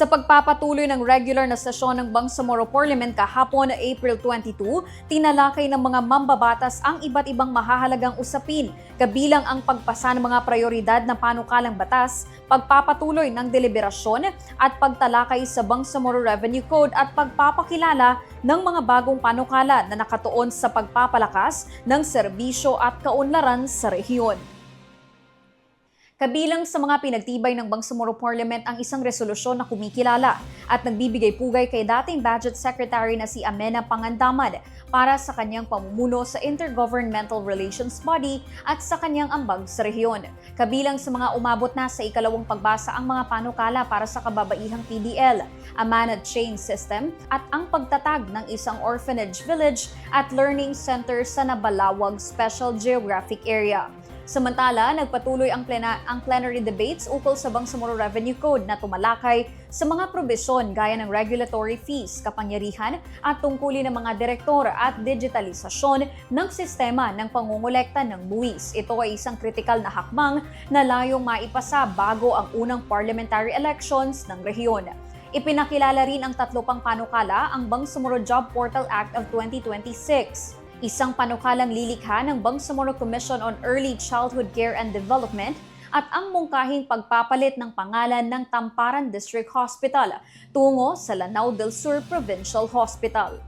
Sa pagpapatuloy ng regular na sesyon ng Bangsamoro Parliament kahapon April 22, tinalakay ng mga mambabatas ang iba't ibang mahahalagang usapin, kabilang ang pagpasa ng mga prioridad na panukalang batas, pagpapatuloy ng deliberasyon at pagtalakay sa Bangsamoro Revenue Code at pagpapakilala ng mga bagong panukala na nakatuon sa pagpapalakas ng serbisyo at kaunlaran sa rehiyon. Kabilang sa mga pinagtibay ng Bangsamoro Parliament ang isang resolusyon na kumikilala at nagbibigay pugay kay dating Budget Secretary na si Amenah Pangandaman para sa kanyang pamumuno sa Intergovernmental Relations Body at sa kanyang ambag sa rehiyon. Kabilang sa mga umabot na sa ikalawang pagbasa ang mga panukala para sa kababaihang PDL, a managed chain system at ang pagtatag ng isang orphanage village at learning center sa Nabalawag Special Geographic Area. Samantala, nagpatuloy ang plenary debates ukol sa Bangsamoro Revenue Code na tumalakay sa mga probisyon gaya ng regulatory fees, kapangyarihan at tungkulin ng mga direktor at digitalisasyon ng sistema ng pangungulekta ng buwis. Ito ay isang kritikal na hakbang na layong maipasa bago ang unang parliamentary elections ng rehiyon. Ipinakilala rin ang tatlo pang panukala ang Bangsamoro Job Portal Act of 2026. Isang panukalang lilikha ng Bangsamoro Commission on Early Childhood Care and Development at ang mungkahing pagpapalit ng pangalan ng Tamparan District Hospital tungo sa Lanao del Sur Provincial Hospital.